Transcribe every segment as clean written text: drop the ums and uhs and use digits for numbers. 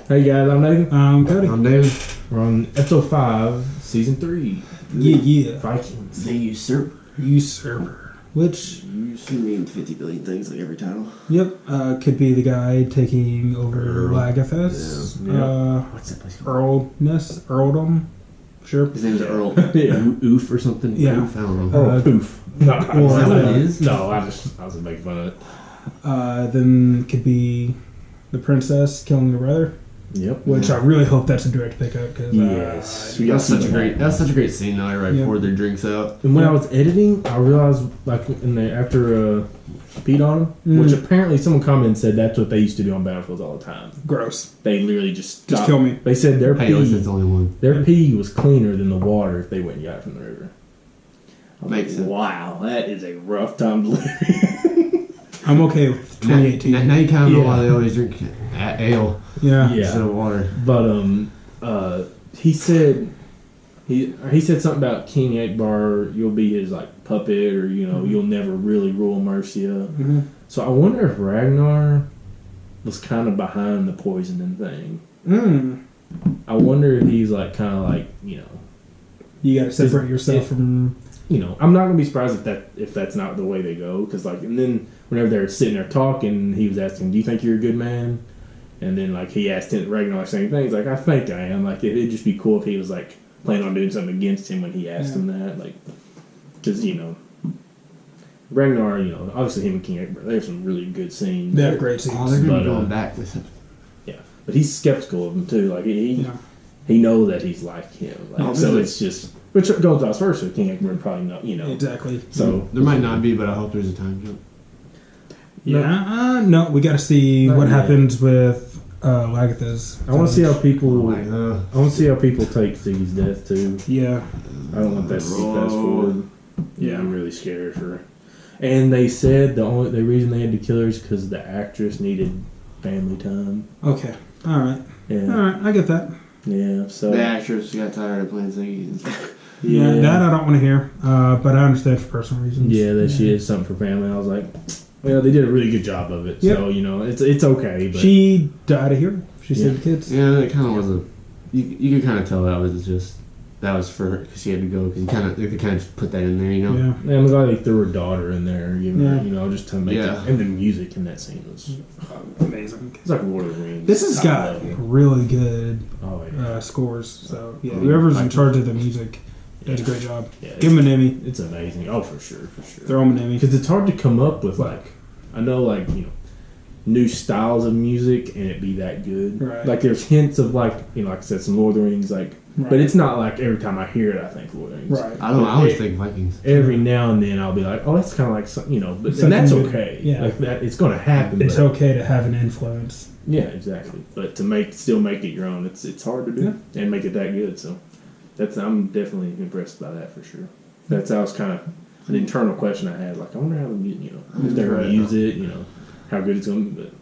Hey guys, I'm Nathan. I'm Cody. I'm David. We're on episode 5, season 3. Yeah. Vikings. The Usurper. Usurper. Which, You should mean 50 billion things like every title. yep, could be the guy taking over Lagathes. Yeah. What's that place called? Earldom. Sure. His name's Earl. Yeah. Oof or something? Yeah. Oof, I don't know. Oh, poof. No, Is that what it is? No, I was making fun of it. Then could be the princess killing her brother, Yep. which I really hope that's a direct pickup because Yes. We got That's such a great scene though, right Yeah. before their drinks out. And when I was editing, I realized, like, after Pete on him, which apparently someone commented and said that's what they used to do on battlefields all the time. gross. They literally just stopped. Kill me. They said their Hey, at least pee, that's the only one. their pee was cleaner than the water if they went and got it from the river. Makes sense. Wow, that is a rough time to live. I'm okay with 2018. Now you kind of know Yeah. why they always drink ale Yeah. instead of water. But he said something about King Akbar. You'll be his like puppet, or you'll never really rule Mercia. Mm-hmm. So I wonder if Ragnar was kind of behind the poisoning thing. I wonder if he's like kind of like You got to separate yourself from. I'm not gonna be surprised if that's not the way they go, because and then whenever they're sitting there talking, he was asking, "Do you think you're a good man?" And then like he asked him, Ragnar, same thing. He's like, "I think I am." Like it'd just be cool if he was like planning on doing something against him when he asked him that, like, because Ragnar, obviously him and King Akbar, they have some really good scenes. They have great Oh, scenes. they're gonna But, be going back this episode. Yeah, but he's skeptical of him too. Like he Yeah. knows that he's like him. Like, Oh, so really? it's just, which goes vice versa. King Akbar probably not, Exactly. So There might not be, but I hope there's a time jump. Yeah. No, we got to see Not what yet. happens with Lagathes. I want to see how people. Like, I want to see how people take Siggy's death too. Yeah. I don't want that to be fast forward. Yeah, I'm really scared for. And they said the reason they had to kill her is because the actress needed family time. Okay. All right. Yeah, All right. I get that. yeah. So the actress got tired of playing Ziggy. Yeah. That I don't want to hear. But I understand for personal reasons. Yeah, that she is something for family. I was like, well, they did a really good job of it. Yep. So it's okay. But She died of here. She saved the kids. Yeah, it kind of was a. You could kind of tell that was for her because she had to go because they could kind of just put that in there, Yeah. I'm glad they threw her daughter in there, just to make Yeah. it. And the music in that scene was Amazing. it's like Lord of the Rings. This has got really good Oh yeah. scores. So yeah, Oh, whoever's yeah. in charge of the music does a great job. Yeah, Give him an Emmy. It's amazing. Oh, for sure. Throw him an Emmy. Because it's hard to come up with I know new styles of music and it be that good. Right. Like there's hints of like I said, some Lord of the Rings, but it's not like every time I hear it I think Lord of the Rings. Right. I don't know. I always think Vikings. Every now and then I'll be like, oh, that's kind of like but and that's Something okay. yeah. Like that, it's going to happen. It's but- okay to have an influence. Yeah, exactly. But to still make it your own, it's hard to do and make it that good. So I'm definitely impressed by that for sure. That was kind of an internal question I had. Like, I wonder how if they're going to use it. How good it's going to be. But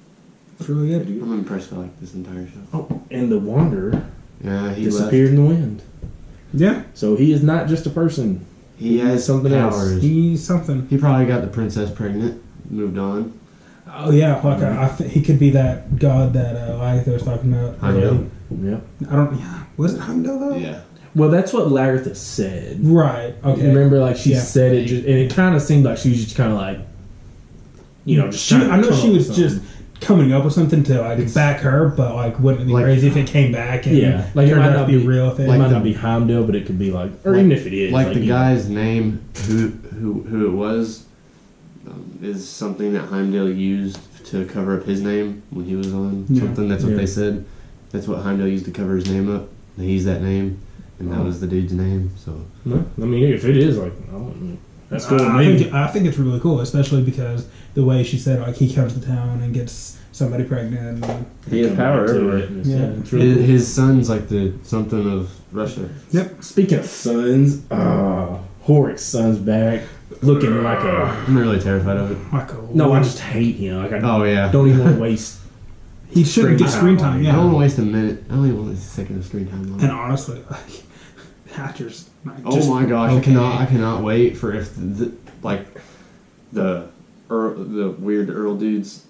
It's really good. I'm impressed by this entire show. oh, and the Wanderer Yeah, he disappeared in the wind. Yeah. So he is not just a person. He has something else. powers. He's something. He probably got the princess pregnant, moved on. Oh yeah, like he could be that god that Lagatha was talking about. Heimdall. Yeah. I don't. Yeah. Was it Heimdall though? Yeah. Well, that's what Lagartha said. Right. Okay. You remember, like she Yeah. said it, and it kind of seemed like she was just kind of like, just. I know come she up was with just something. coming up with something to back her, but wouldn't it be Like- crazy if it came back and Yeah, like it turned might out not to be be a real thing? It might not be Heimdall, but it could be or even if it is, Like the you know. guy's name, who it was, is something that Heimdall used to cover up his name when he was on something. That's what Yeah. they said. That's what Heimdall used to cover his name up. And he's that name, and that was the dude's name. So No, I mean, if it is that's cool. Maybe. I think it's really cool, especially because the way she said he comes to town and gets somebody pregnant. And, he has Come power back to everywhere. it, and it's- Yeah. it's really cool. His son's like the something of Russia. Speaking of sons, Horik's son's back, looking like a. I'm really terrified of it. No, I just hate him. Like I Oh yeah. don't even want to waste. he shouldn't get screen time. I Yeah. don't want to waste a minute. I don't even want to waste a second of screen time. And honestly, Hatcher's. Oh my gosh! I cannot wait for if the weird Earl dudes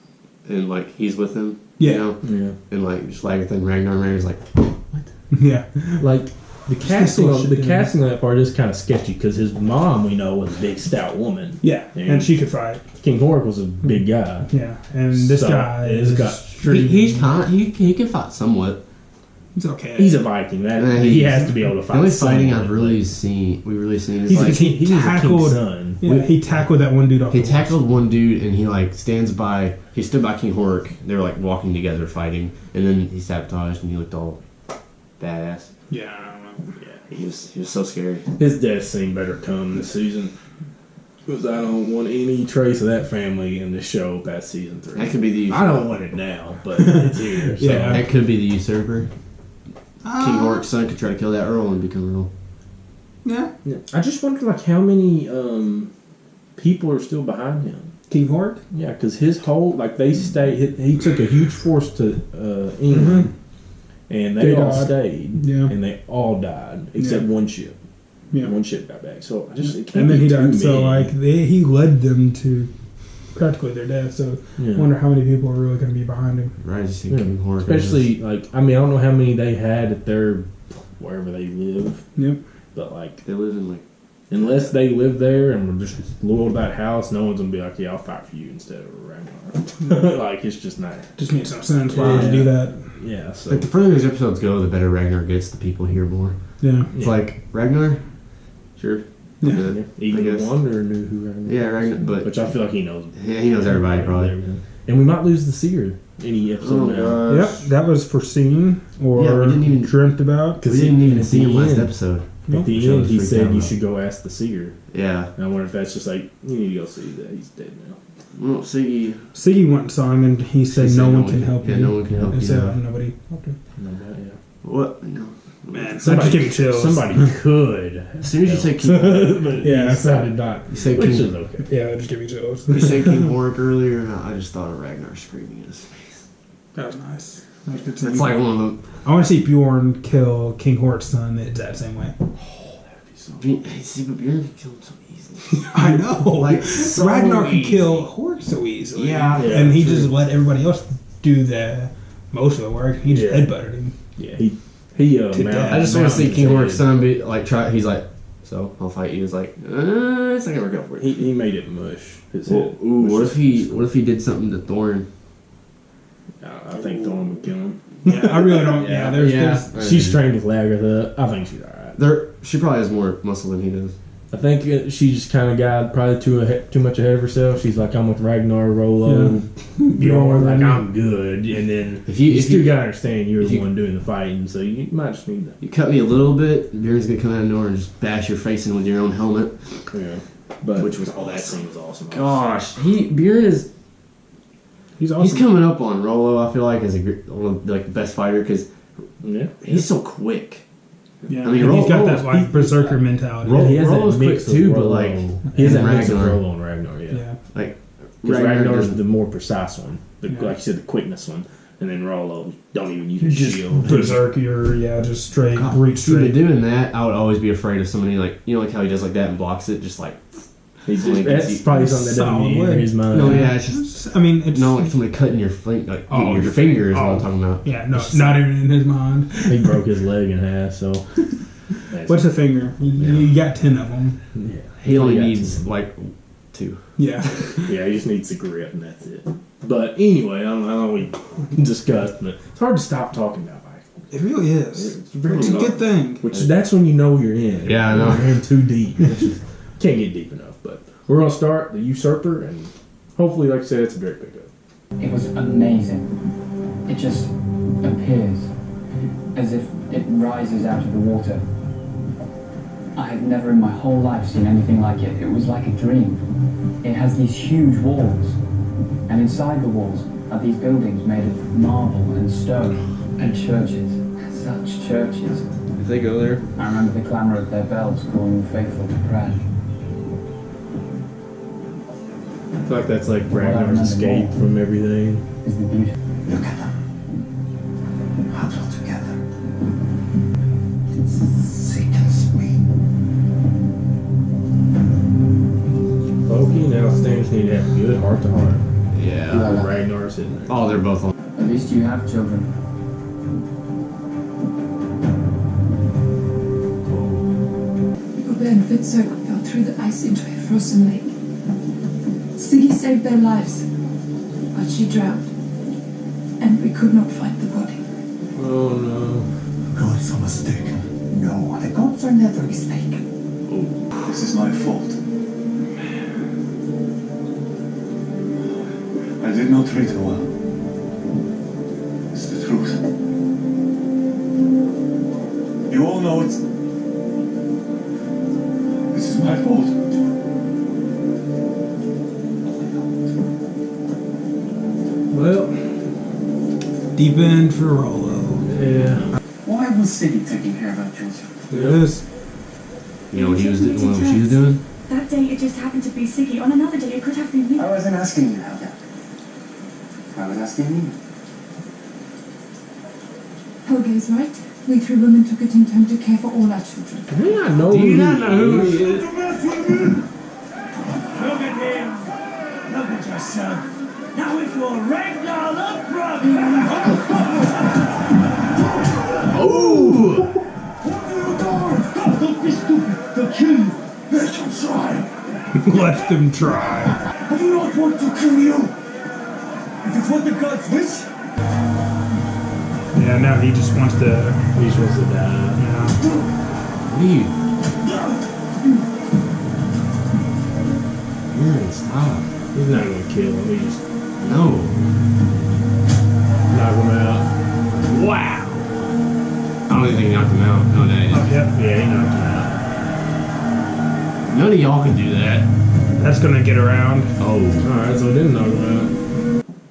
and he's with him Yeah. You know? Yeah. And like just like everything Ragnar's like, Yeah. Like the casting, bullshit, the yeah. casting on that part is kind of sketchy because his mom, we know, was a big stout woman. Yeah. And she could fight. King Hork was a big guy. Yeah. And this guy is he's can fight somewhat. He's okay. He's a Viking. He has to be able to fight. The only fighting someone, I've really seen is he's like he was a king's son. Yeah, he tackled that one dude off. he tackled one dude and he like stood by King Hork. They were like walking together fighting, and then he sabotaged and he looked all badass. Yeah, I don't know. Yeah, he was so scary. His death scene better come this season. Because I don't want any trace of that family in the show past season 3. That could be the I don't want it now, but it's here. So. Yeah. That could be the Usurper. King Hork's son could try to kill that Earl and become Earl. Yeah. I just wonder like how many people are still behind him. King Hork? Yeah, because his whole like they stayed. He took a huge force to England, and they all died. stayed. Yeah. And they all died except one ship. Yeah. One ship got back. So I just it can't And then be he too died. So many. like he led them to practically their death. So Yeah. I wonder how many people are really going to be behind him. Right, just Yeah. King Hork. Especially like I mean I don't know how many they had at their wherever they live, Yep. but like they live in like unless they live there and we're just loyal to that house, no one's gonna be like, yeah, I'll fight for you instead of Ragnar. Like it's just not. Just makes no sense. Why would you do that? Yeah. So the further these episodes go, the better Ragnar gets. The people hear more. Yeah. It's like Ragnar, sure. Yeah. Good. even I the guess. Wanderer knew who Ragnar. Yeah, was. Ragnar, but Which I feel like he knows. yeah, he knows everybody probably. And we might lose the Seer any episode now. Yep. That was foreseen or Yeah, we didn't even- dreamt about. We didn't even at see the him last end- episode. At the Show end, us he freaked said out you about. should go ask the Seer. Yeah. And I wonder if that's just like you need to go see that he's dead now. Well, see, Siggy went and saw him and he said no one can help you. Yeah, no one can help And you. so Yeah. nobody helped him. No, yeah. What? No. Man, that just gave me chills. Somebody could. As soon as you say King, But Yeah, he decided not. you say Which King, is okay. Yeah, that just gave me chills. you say King Hork earlier, I just thought of Ragnar screaming in his face. That was nice. That was good to It's see. like one of them. I want to see Bjorn kill King Hort's son the exact same way. See, but Bjorn can kill him so easily. I know. Like, so Ragnar can easy. kill Hort so easily. Yeah. And he true. just let everybody else do the most of the work. He just Yeah. headbutted him. Yeah, he To death. I just want to see mounted King his Hork's head. son be like, try. He's like, so I'll fight you. He's like, it's not gonna work out for you. He made it mush. His Well, head. ooh, mush what if he did something to Thorn? I think Thorn would kill him. Yeah, I really don't. Yeah, there's. She's trained with Lagartha. I think she's alright. She probably has more muscle than he does. I think she just kind of got probably too much ahead of herself. She's like, I'm with Ragnar, Rollo, Bjorn, like I'm good. And then you still gotta understand you're the one doing the fighting, so you might just need that. You cut me a little bit, Bjorn's gonna come out of nowhere and just bash your face in with your own helmet. Yeah, but Which was that scene was awesome. Gosh, Bjorn is. He's awesome. He's coming up on Rollo. I feel like as one of the best fighter because Yeah, he's so quick. Yeah, I mean, and he's got Rollo's- that like berserker mentality. he has Rollo's that mix quick too, of but Rollo. like He has that and mix of Ragnar. Rollo and Ragnar. Yeah, Yeah. Like because Ragnar Ragnar's doesn't- the more precise one. Yeah. Like you said, the quickness one, and then Rollo don't even use his Just shield. berserker, yeah, just straight, God, reach see, but straight. doing that, I would always be afraid of somebody like like how he does like that and blocks it, just like. That's probably something that doesn't Solid enter way. his mind. No, yeah, it's just I mean, it's like somebody cutting your like Oh, your your finger is what oh. I'm talking about. yeah, no, not even in his mind. He broke his leg in half, so. What's a finger? You got 10 of them. Yeah. He only got needs two. like 2. Yeah. Yeah, he just needs the grip, and that's it. But anyway, I know we discussed, but it's hard to stop talking about Viking. It really is. It's very It's a hard. good thing. Which that's when you know you're in. Yeah, I know. You're in too deep. Can't get deep enough. But we're gonna start the Usurper, and hopefully, like I said, it's a great pickup. It was amazing. It just appears as if it rises out of the water. I have never in my whole life seen anything like it. It was like a dream. It has these huge walls, and inside the walls are these buildings made of marble and stone, and churches. Such churches. If they go there, I remember the clamour of their bells calling the faithful to prayer. I feel like that's like Ragnar's escape from everything. Is the beauty. Look at them. Huddled together. It sickens me. Loki and Al Stans need to have a good heart to heart. yeah. Ragnar's sitting there. Oh, they're both on. At least you have children. Uber and Witzer fell through the ice into a frozen lake. Siggy saved their lives, but she drowned, and we could not find the body. Oh no. Gods are mistaken. No, the gods are never mistaken. This is my fault. I did not treat her well. It's the truth. You all know it. This is my fault. Well, Deep end for Rollo. yeah. Why was Siggy taking care of our children? There it is. You know what he was doing? What she was doing? That day it just happened to be Siggy. On another day it could have been you. I wasn't asking you, Helga. I was asking you. Helge is right. We three women took it in turn to care for all our children. Do you not know Do you who not know who he is? Look at him! Look at yourself! Now it's your Ragnar Lovebrother! Oh! Don't be stupid! They'll kill you! Let them try! Let them try. I do not want to kill you! If it's what the gods wish, Yeah, now he just wants to. He's supposed to die. Yeah. What are you? Man, stop. He's not gonna kill him. He just No. knock him out. Wow. I don't even think he knocked him out. No, that Oh, yep. Yeah, he knocked him out. none of y'all can do that. That's gonna get around. Oh. Alright, so it didn't knock him out.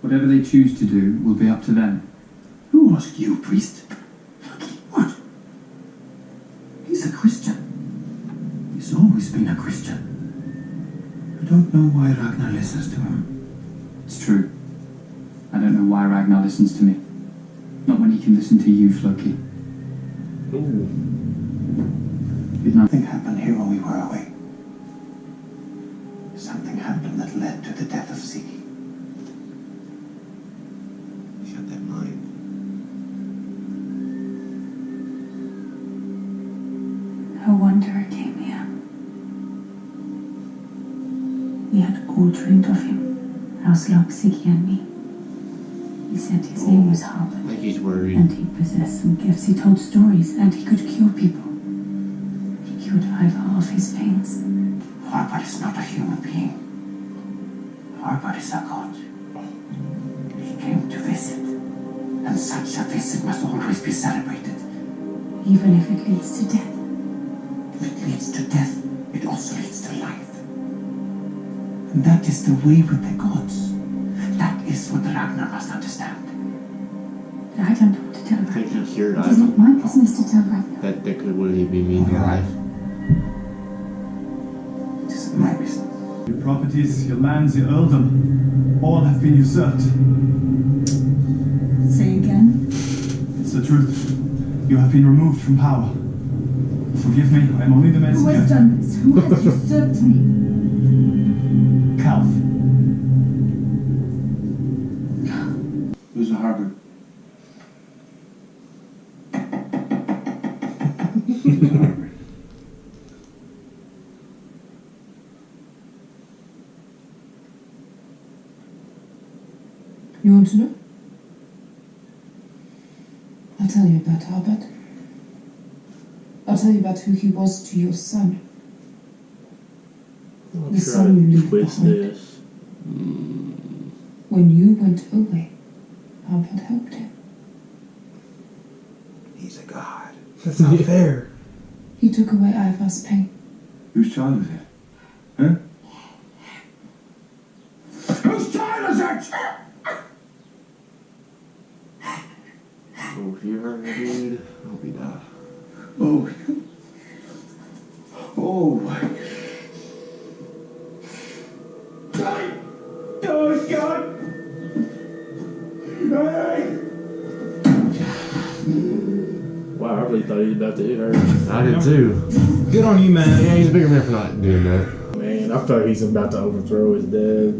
Whatever they choose to do will be up to them. who asked you, priest? What? He's a Christian. He's always been a Christian. I don't know why Ragnar listens to him. It's true. I don't know why Ragnar listens to me. Not when he can listen to you, Floki. Ooh. Did not. Something happened here when we were away. Something happened that led to the death of Siggy. Shut that mind. A wanderer came here. We had all dreamed of him, Auslog, Siggy and me. He said his name was Harper, I think he's worried. and he possessed some gifts. He told stories, and he could cure people. He cured 5 of his pains. Harper is not a human being. Harper is a god. He came to visit, and such a visit must always be celebrated. Even if it leads to death. If it leads to death, it also leads to life. And that is the way with the gods. That is what Ragnar must understand. I don't know what to tell I think Ragnar. he cured It is not my business to tell Ragnar. That could would he be mean to life? It isn't my business. Your properties, your lands, your earldom, all have been usurped. Say again. It's the truth. You have been removed from power. Forgive me, I am only the Who has messenger. done this? Who has usurped me? Calf. Who's a Harper? You want to know? I'll tell you about Albert. I'll tell you about who he was to your son. I'll The try son you to leave twist behind. this. When you went away, Albert helped him. He's a god. That's not fair. He took away Ivar's pain. Whose child is it? Huh? Whose child is it? Oh, if you hurt me, dude, I'll be dead. Oh. Oh. Oh, God. Wow, I really thought he was about to hit her. I did too. Good on you, man. Yeah, he's a bigger man for not doing that. Man, I thought he's about to overthrow his dad.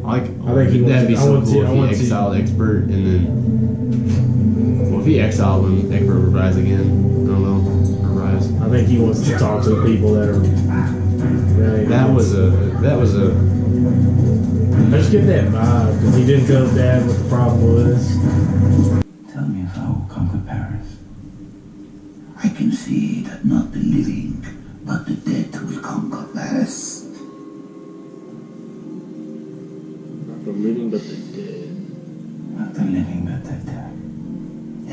Like, I think he that'd be wants- I so want to- cool I if want he to- exiled Expert and then. Well, if he exiled him, Expert would rise again. I don't know. Or rise. I think he wants to talk to the people that are. That was a. I just get that vibe because he didn't tell his dad what the problem was. Tell me if I will conquer Paris. I can see that not the living, but the dead will conquer Paris. Not the living, but the dead. Not the living, but the dead.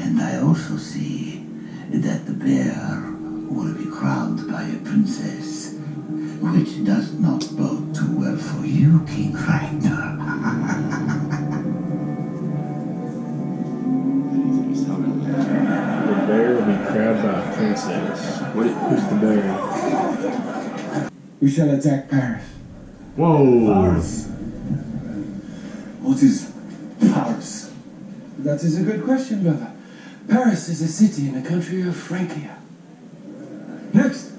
And I also see that the bear will be crowned by a princess, which does not bode too well for you, King Ragnar. The bear will be crowned by a princess. Who's the bear? We shall attack Paris. Whoa! Paris. What is Paris? That is a good question, brother. Paris is a city in the country of Francia. Next!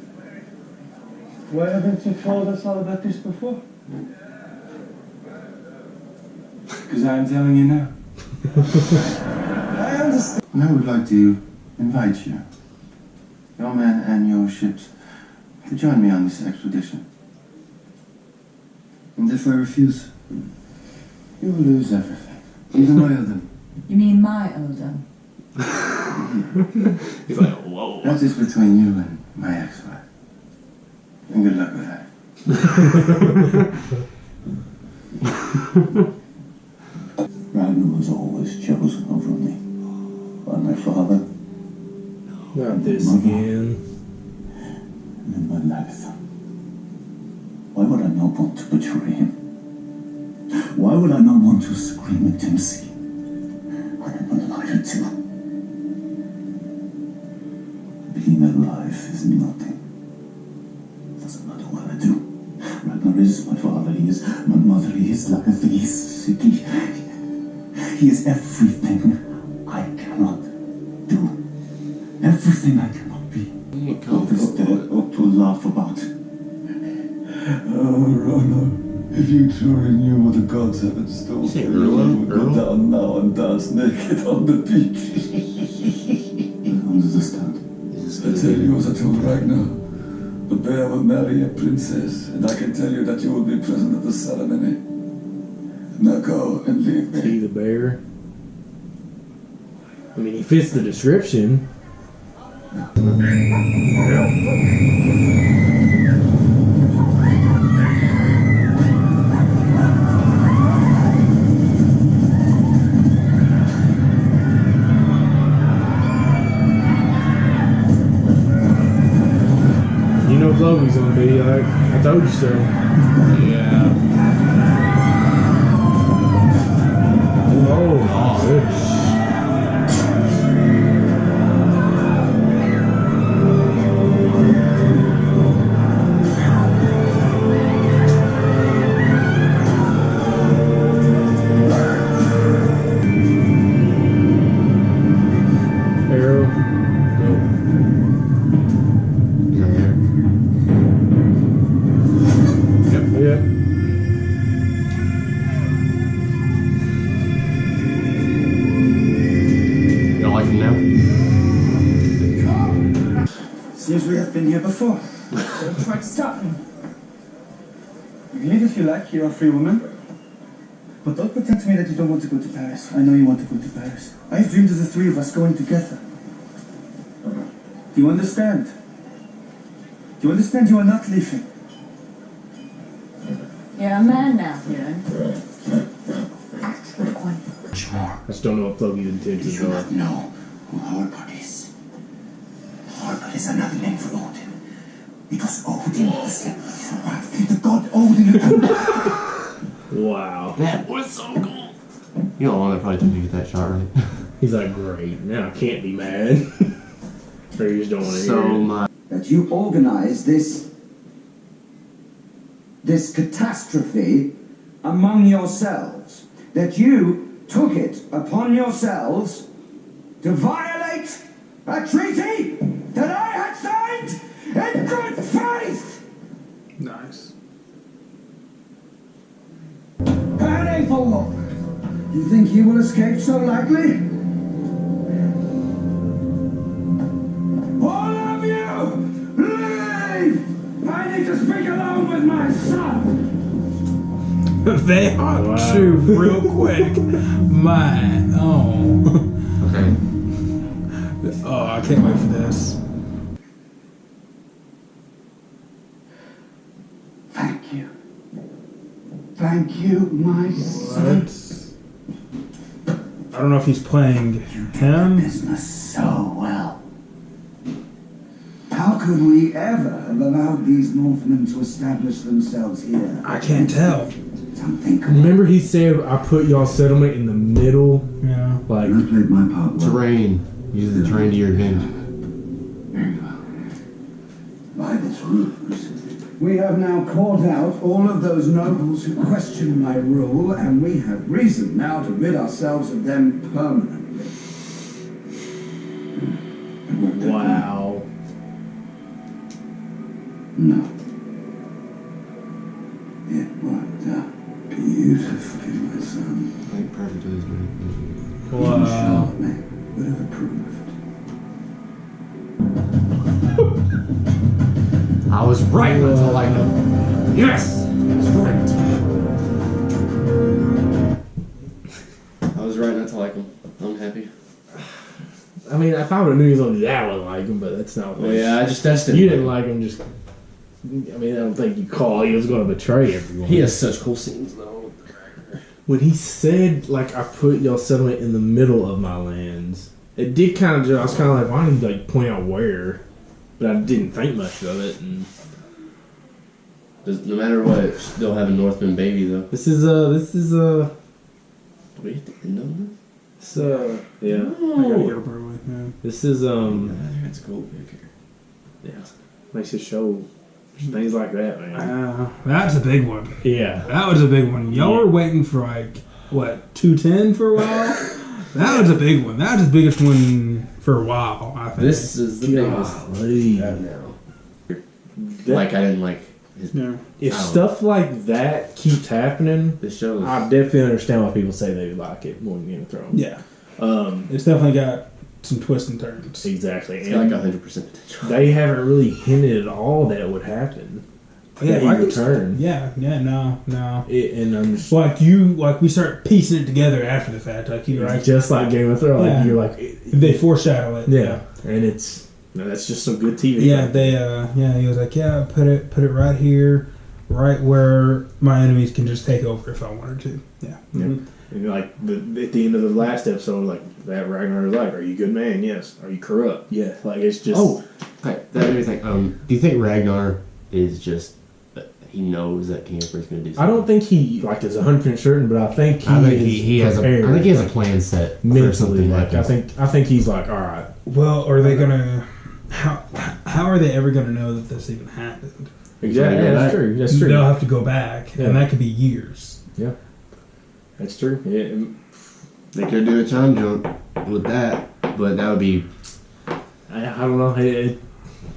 Why haven't you told us all about this before? Because I'm telling you now. I understand. I would like to invite you, your men and your ships, to join me on this expedition. And if I refuse, you will lose everything, even my Odin. You mean my Odin? He's like, whoa. That is between you and my ex-wife. And good luck with that. Ragnar was always chosen over me. By my father. Not this again. And in my life. Why would I not want to betray him? Why would I not want to scream at Dempsey? I am alive too. Being alive is nothing. Doesn't matter what I do. Ragnar is my father, he is my mother, he is Lagatha, he is Siggy. He is everything I cannot do. Everything I cannot be. God is dead or to laugh about. Oh, Ragnar, if you truly knew what the gods have in store for you, you would go down now and dance naked on the beach. I don't understand. I tell you as I told Ragnar, the bear will marry a princess, and I can tell you that you will be present at the ceremony. Now go and leave me. See the bear? I mean, he fits the description. You know Chloe's gonna be like, I told you so. Yeah. Oh, gosh. Arrow. Nope. Yeah. You don't like him now? Seems we have been here before. Don't try to stop me. You can leave if you like, you're a free woman. But don't pretend to me that you don't want to go to Paris. I know you want to go to Paris. I've dreamed of the three of us going together. Do you understand? Do you understand you are not leaving? You're a man now, you know. Much more. I just don't know what Chloe's intentions You do are. not know who Harbard is. Harbard is another name for Odin. Because Odin is the god Odin. Wow. That was so cool. You know how long that probably took to get that shot right? He's like, great. Now I can't be mad. Or you just don't want to So hear it. much. That you organized this catastrophe among yourselves. That you took it upon yourselves to violate a treaty that I had signed in good faith. Nice. And Oh, you think he will escape so lightly? All of you, leave! I need to speak alone with my son! They ought to real quick. Okay. Oh, I can't wait for this. Thank you. Thank you, my son. I don't know if he's playing him. Business so well. How could we ever have allowed these Northmen to establish themselves here? I can't tell. Remember he said I put y'all settlement in the middle? Yeah. Like, I played my part well. Terrain. Use the terrain to your advantage. Very well. By this ruse, we have now caught out all of those nobles who question my rule, and we have reason now to rid ourselves of them permanently. wow. no. It worked out beautifully, my son. Like perfect as man. Even Charlemagne would have approved. I was right not to like him. Yes! I was right. I was right not to like him. I'm happy. I mean, if I would have knew he was going to do that, I would like him, but that's not what Well, yeah, I just tested You him. didn't like him, just. I mean, I don't think you call. He was going to betray everyone. He has such cool scenes, though. When he said, like, I put y'all settlement in the middle of my lands, it did kind of. I was kind of like, why didn't you like point out where? But I didn't think much of it. And No matter what, still have a Northman baby, though. this is Do we hit the end on this yeah. I gotta get up early. Yeah. This is That's cool. yeah, makes it show things like that, man. That's a big one. Yeah, That was a big one. Y'all were waiting for like, what, 210 for a while? That was a big one. That was the biggest one for a while, I think. This is the biggest. Golly. Now. Like, I didn't like his. Yeah. If stuff like that keeps happening, This show is. I definitely understand why people say they like it more than Game of Thrones. Yeah. It's definitely got some twists and turns. Exactly. It's And got like 100% potential. they haven't really hinted at all that it would happen. Yeah, that he Vikings- returned. No. And I'm just Like we start piecing it together after the fact. Like you right. just like Game of Thrones. Yeah. Like you're like, They foreshadow it. yeah, and it's that's just some good TV. Yeah, he was like, put it right here, right where my enemies can just take over if I wanted to. Yeah. And like at the end of the last episode, like that Ragnar was like, "Are you a good man? Yes. Are you corrupt? Yeah." Like it's just. Oh, okay. That made me think. Do you think Ragnar is just he knows that King Emperor's going to do something? I don't think he like is 100% certain, but I think he has a plan set for mentally. something Like happens. I think he's like, all right. Well, are they gonna? How are they ever gonna know that this even happened? Exactly. Yeah, that's true. That's true. They'll have to go back, and that could be years. Yeah, that's true. Yeah. They could do a time jump with that, but that would be. I don't know.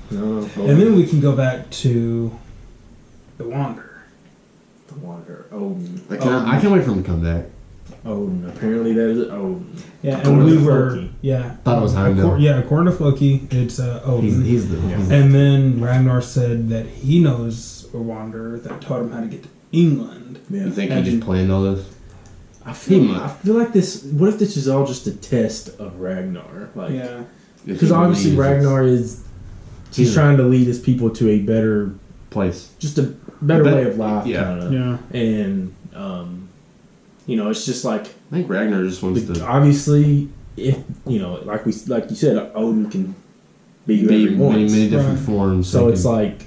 No. And then we can go back to the Wanderer. The Wanderer. Odin. I can't wait for him to come back. Odin. Apparently that is Odin. Yeah, According and we to were Floki. Thought it was Heimdall. According to Floki, it's Odin. He's the. And then Ragnar said that he knows a Wanderer that taught him how to get to England. Yeah. You think he just planned all this? I feel like this. What if this is all just a test of Ragnar? Like, Yeah. because obviously Ragnar is he's trying to lead his people to a better place, just a better way of life. Yeah. Kinda. Yeah. And it's just like I think Ragnar just wants to. Obviously, if like you said, Odin can be whoever he wants. Many different forms. So it's like,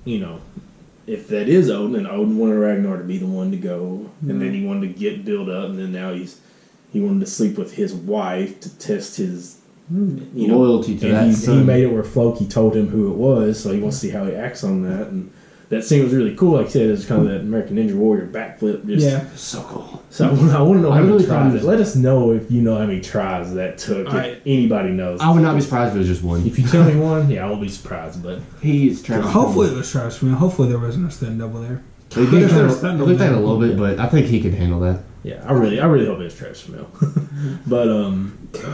if that is Odin, then Odin wanted Ragnar to be the one to go, and then he wanted to get built up, and then now he wanted to sleep with his wife to test his loyalty to and that. He made it where Floki told him who it was, so he wants to see how he acts on that. And that scene was really cool. Like I said, it's kind of that American Ninja Warrior backflip. Just, so cool. So I want to know how many really tries. Let us know if you know how many tries that took. If anybody knows. I would not be surprised if it was just one. If you tell me one, I won't be surprised. But he's trying. Hopefully it was trash for me. Hopefully there wasn't a stunt double there. They looked at it a little bit, but I think he could handle that. Yeah, I really hope it's Travis Fimmel. But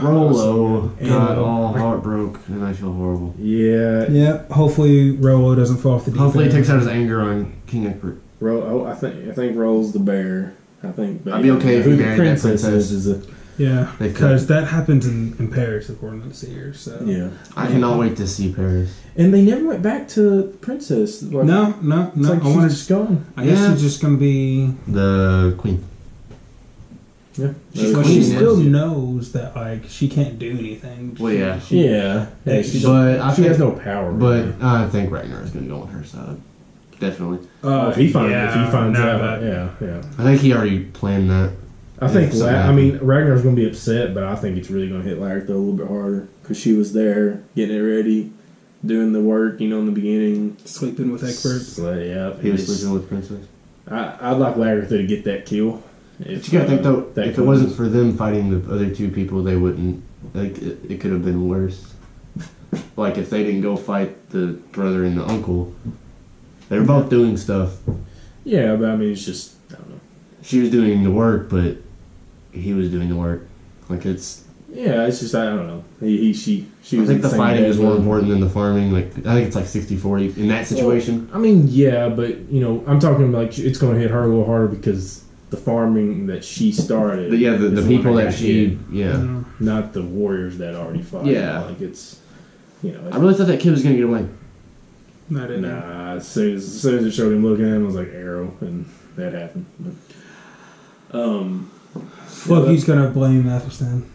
Rollo got all heartbroken, and I feel horrible. Yeah. Yeah. Hopefully Rollo doesn't fall off the deep Hopefully he end. takes out his anger on King Egbert. I think Roll's the bear. I think. I'd be okay if who he the married that princess princess. is a. Yeah, They because that happens in Paris according to the Seer. So Yeah. I cannot wait to see Paris. And they never went back to Princess. Like, No. It's like I wanted she's just gone. I guess she's just gonna be. The Queen. Yeah. But she still knows that like she can't do anything. Well, yeah. Yeah. She has no power. But really. I think Ragnar is going to go on her side. Definitely. If he finds now out, that- yeah. I think he already planned that. I think. Ragnar's going to be upset, but I think it's really going to hit Lagertha a little bit harder because she was there getting it ready, doing the work. In the beginning, Sleeping with Egbert. So, yeah, He was sleeping with Princess. I'd like Lagertha to get that kill. But you gotta think though, if it wasn't for them fighting the other two people, they wouldn't. Like it could have been worse. Like if they didn't go fight the brother and the uncle, they were both doing stuff. Yeah, but it's just I don't know. She was doing the work, but he was doing the work. Like it's. Yeah, it's just I don't know. She I was. think the fighting is more important than the farming. Like I think it's like 60-40 in that situation. Well, yeah, but I'm talking like it's going to hit her a little harder because. The farming that she started. The people that she. Yeah. Not the warriors that already fought. Yeah. Like it's. I really thought that kid was going to get away. Nah, as soon as it showed him looking at him, I was like, arrow, and that happened. Floki's going to blame Athelstan.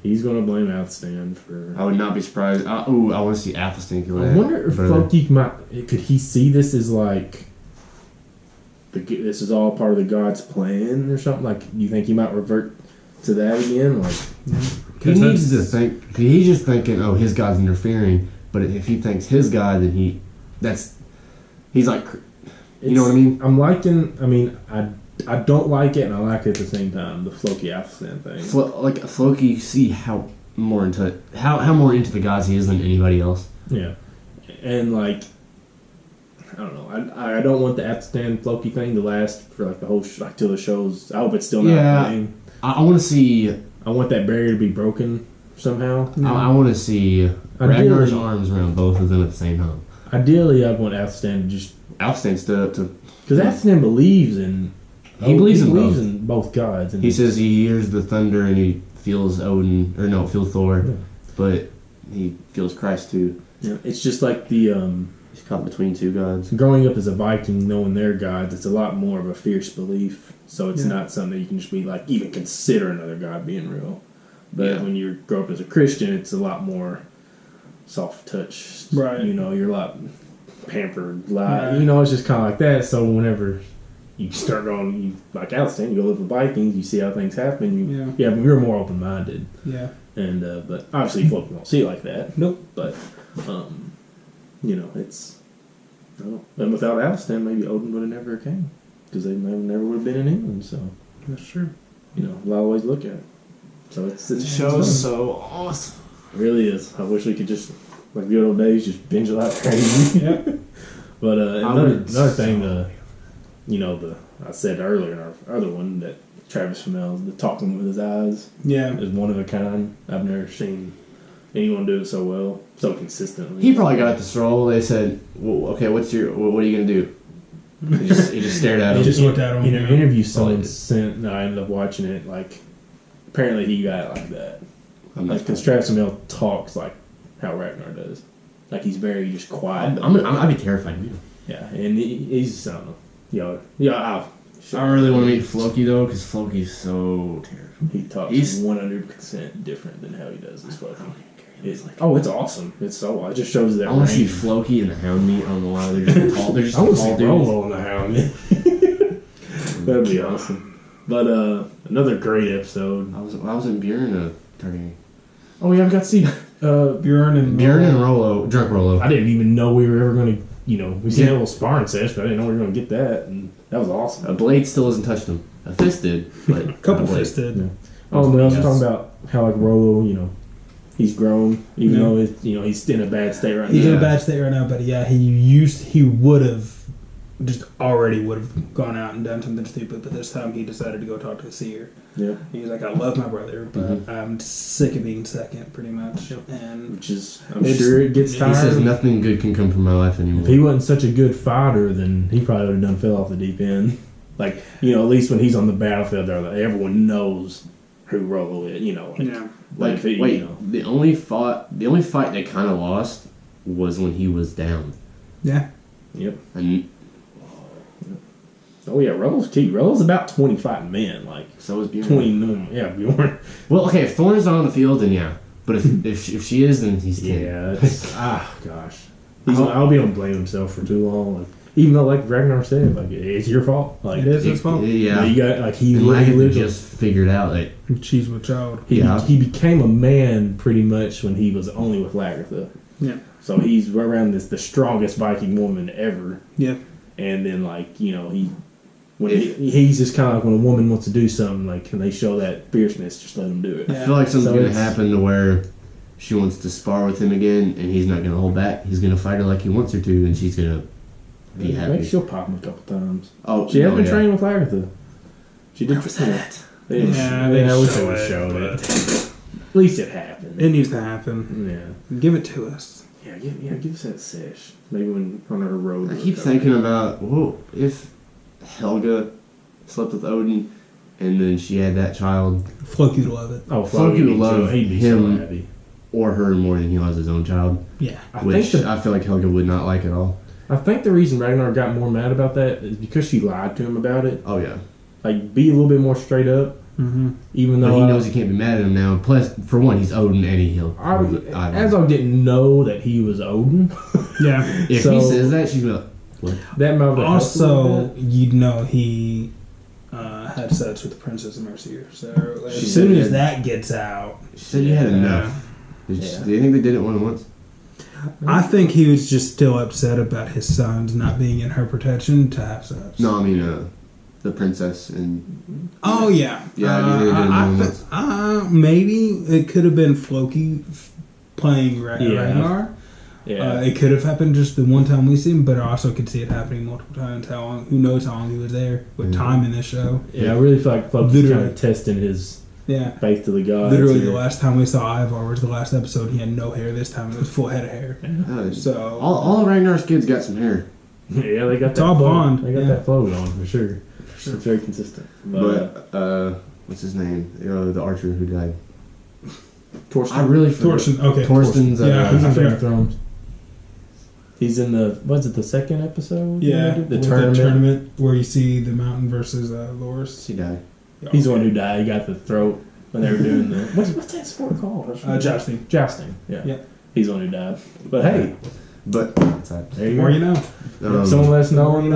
He's going to blame Athelstan for. I would not be surprised. I want to see Athelstan kill that. I wonder if Floki could he see this as like. This is all part of the god's plan or something. Like, you think he might revert to that again? Like, he needs to think. He's just thinking, "Oh, his god's interfering." But if he thinks his god, then he's like, you know what I mean? I'm liking. I don't like it, and I like it at the same time. The Floki Athelstan thing. Floki, see how more into the gods he is than anybody else. Yeah, and like. I don't know. I don't want the Athelstan Floki thing to last for like the whole till the show's. I hope it's still not a thing. I want to see. I want that barrier to be broken somehow. I want to see Ragnar's arms around both of them at the same time. Ideally, I want Athelstan to just. Athelstan stood up to. Because Athelstan believes in. He believes in both gods. And he says he hears the thunder and he feels Odin feels Thor, but he feels Christ too. Yeah, it's just like the. He's caught between two gods. Growing up as a Viking, knowing their gods, it's a lot more of a fierce belief. So it's not something that you can just be like, even consider another god being real. But when you grow up as a Christian, it's a lot more soft touch. Right. You're a lot pampered. It's just kind of like that. So whenever you start going, like Athelstan, you go live with Vikings, you see how things happen. You're more open minded. Yeah. And but obviously, folk won't see it like that. Nope. But. It's. I don't know. And without Athelstan, maybe Odin would have never came. Because they never would have been in England, so. That's true. A lot of ways to look at it. So it's the show's so awesome. It really is. I wish we could just, like the old days, just binge it out crazy. Yeah. But another thing, I said earlier in our other one that Travis Fimmel, the talking with his eyes, is one of a kind. I've never seen anyone do it so well, so consistently. He probably got this role. They said, well, "Okay, what are you gonna do?" He just stared at him. He just looked at him. In an interview someone sent, and I ended up watching it. Like, apparently he got it like that. Because Travis Fimmel talks like how Ragnar does. Like he's very just quiet. I'd be terrified of him. Yeah, and he's I don't know. I really want to meet Floki though, because Floki's so terrifying. He talks 100% different than how he does his fucking. It's awesome. It's so. It just shows that. I want to see Floki and the Hound meet. I don't know why they're just tall. They're just I want tall to see dudes. Rollo and the Hound. That'd be awesome. But another great episode. I was in Bjorn turning. Oh yeah, I got to see Bjorn and Rollo, drunk Rollo. I didn't even know we were ever going to. We seen a little sparring session, but I didn't know we were going to get that, and that was awesome. A blade still hasn't touched him. A fist did, but a couple fists did. Yeah. Oh, and I was talking about how like Rollo, he's grown, even though he's in a bad state right now. He's in a bad state right now, but yeah, he would have just already would have gone out and done something stupid, but this time he decided to go talk to the Seer. Yeah. He was like, I love my brother, but I'm sick of being second, pretty much. And which is, I'm sure it gets tired. He says nothing good can come from my life anymore. If he wasn't such a good fighter, then he probably would have done fell off the deep end. Like, you know, at least when he's on the battlefield, there, like, everyone knows who Rollo is. You know, wait, you know. the only fight they kind of lost was when he was down. Yeah. Yep. And oh yeah, Rollo's key. Rollo's about 25 men. Like, so is Bjorn. 20. Yeah, Bjorn. Well, okay, if Thorne's not on the field, then yeah. But if she is, then he's 10. Yeah. Gosh. I'll be able to blame himself for too long. Like, even though, like Ragnar said, like, it's your fault. Like, it is his fault. Yeah. You got, like, he just figured out that she's with child. He became a man pretty much when he was only with Lagertha. Yeah. So he's around the strongest Viking woman ever. Yeah. And then, like, you know, he's just kind of like when a woman wants to do something, like, and they show that fierceness, just let him do it. I feel like something's going to happen to where she wants to spar with him again, and he's not going to hold back. He's going to fight her like he wants her to, and she's going to be happy. Maybe she'll pop him a couple times. Oh, she has been trained with Lagertha. She did. Where was that? They showed it. At least it happened. It needs to happen. Yeah. Give it to us. Yeah, give us that sesh. Maybe when on her road. I keep thinking about, if Helga slept with Odin and then she had that child. Floki would love it. Oh, Floki would love him or her more than he loves his own child. Yeah. I feel like Helga would not like at all. I think the reason Ragnar got more mad about that is because she lied to him about it. Oh, yeah. Like, be a little bit more straight up. Mm-hmm. Even though he knows he can't be mad at him now. Plus, for one, he's Odin and he'll. Azog didn't know that he was Odin. Yeah. If he says that, she's like, what? That might also, you'd know he had sex with the Princess of Mercier. So as soon as that gets out, she said you had enough. Do you think they did it once? I think he was just still upset about his sons not being in her protection to have sex. No, I mean the princess and. Oh yeah, maybe it could have been Floki playing Ragnar. Yeah, it could have happened just the one time we see him, but I also could see it happening multiple times. Who knows how long he was there with time in this show? Yeah, I really feel like Floki's kind of testing his faith to the gods. Literally, the last time we saw Ivar was the last episode. He had no hair this time; it was full head of hair. So all Ragnar's kids got some hair. Yeah, they got it's all blonde. They got that flow going for sure. It's very consistent. But what's his name? The archer who died. Torsten. I really Torsten. Okay, Torsten's. He's in Game of Thrones. He's in the the second episode? Yeah, the tournament where you see the Mountain versus Loris. He died. He's the one who died. He got the throat when they were doing the what's that sport called? Jousting. Jousting. Yeah. He's the one who died. But hey. But there you more go. You know. Someone let us know in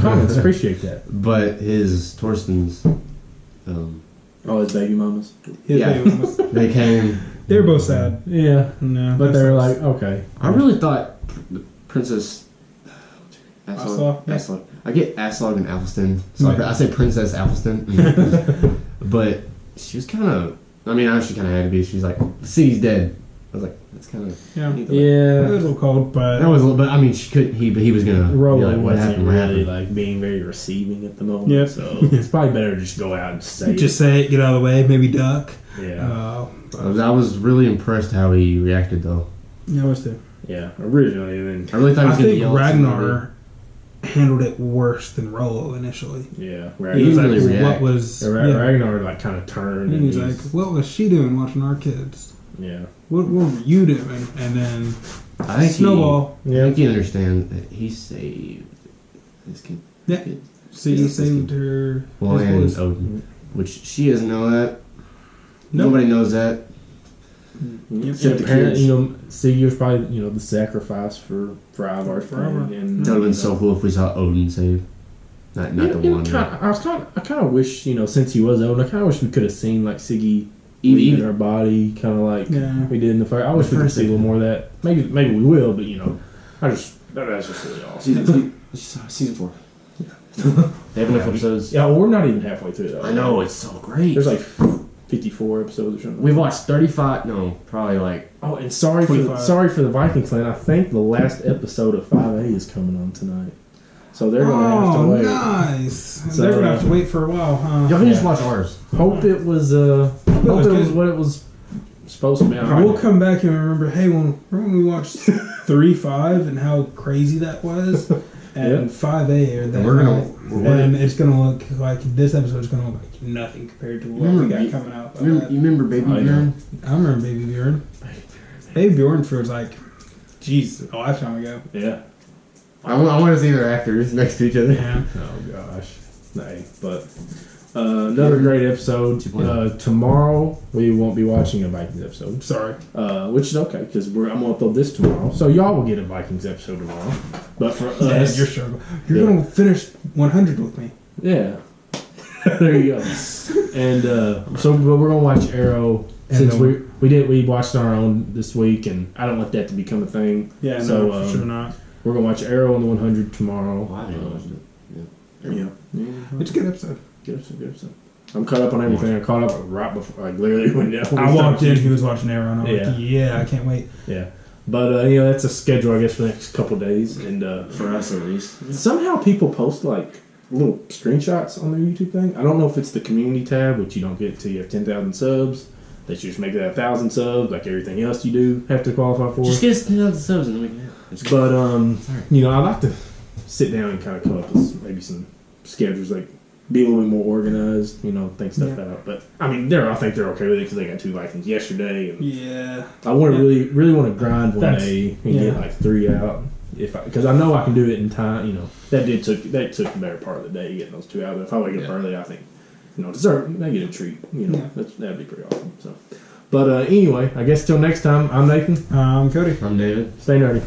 comments. Appreciate that. But his Torsten's. His baby mamas. Baby mamas. They came. They were both sad. Yeah. No. But they were like, okay. I really thought Princess. Aslog. I get Aslog and Athelstan. So I say Princess Athelstan. But she was kind of. I mean, I know she kind of had to be. She's like, the city's dead. I was like, that's kind of. Yeah. It was a little cold, but. That was a little bit. I mean, she couldn't. He was gonna. Rollo wasn't really like being very receiving at the moment. Yep. So it's probably better to just go out and say say it, get out of the way, maybe duck. Yeah. I was really impressed how he reacted, though. Yeah, I was too. Yeah, originally. Then I really thought he was going to yell. Ragnar handled it worse than Rollo initially. Yeah, he was like, really "What was?" Ragnar like kind of turned. And he's like, "What was she doing watching our kids?" Yeah. What were you doing? And then I think snowball. I think he understands that he saved his kid. Yeah. See, he saved her. Well, and Odin, which she doesn't know that. Nobody knows that. Except the kids. Siggy was probably the sacrifice for Ivar's family. And that would have been so cool if we saw Odin save. Not the one. I kind of wish since he was Odin, I kind of wish we could have seen like Siggy leaving her body, kind of like we did in the fire. I wish we could see a little more of that. Maybe we will, but that's just really awesome. Season 4. They have enough episodes. Yeah, well, we're not even halfway through though. I know, it's so great. There's like 54 episodes or something. We've watched 35. No, probably like. Oh, and sorry for the Viking clan. I think the last episode of 5A is coming on tonight. So they're going to have to wait. Nice. So, they're going to have to wait for a while, huh? Y'all can just watch ours. Hope it was what it was supposed to be. We'll come back and remember, hey, remember when we watched 3-5 and how crazy that was? And 5A, and and it's going to look like this episode's going to look like nothing compared to what we got coming out. You remember Baby Bjorn? I remember Baby Bjorn. Baby Bjorn feels like, jeez, a lifetime ago. Yeah. I want to see their actors next to each other. Yeah. Oh gosh. Hey, but another great episode. Tomorrow we won't be watching a Vikings episode. Sorry. Which is okay because I'm gonna upload this tomorrow, so y'all will get a Vikings episode tomorrow. But for us, you're gonna finish 100 with me. Yeah. There you go. And but we're gonna watch Arrow since we watched our own this week, and I don't want that to become a thing. Yeah. So no, for sure not. We're gonna watch Arrow on the 100 tomorrow. Oh, I haven't watched it. Yeah. It's a good episode. Good episode. I'm caught up on everything. I caught up right before, like literally when I walked in. He was watching Arrow, and I was like, "Yeah, I can't wait." Yeah, but that's a schedule, I guess, for the next couple of days, and for us at least. Somehow people post like little screenshots on their YouTube thing. I don't know if it's the community tab, which you don't get till you have 10,000 subs. That you just make that 1,000 subs, like everything else you do have to qualify for. Just get us 10,000 subs and then we can. But I like to sit down and kind of come up with maybe some schedules, like be a little bit more organized, think stuff out. But I mean, I think they're okay with it because they got 2 Vikings yesterday. And I want to really want to grind one day and get like 3 out. Because I know I can do it in time. That took the better part of the day getting those 2 out. But if I wake up early, I think they get a treat. That'd be pretty awesome. So, but anyway, I guess till next time. I'm Nathan. I'm Cody. I'm David. Stay nerdy.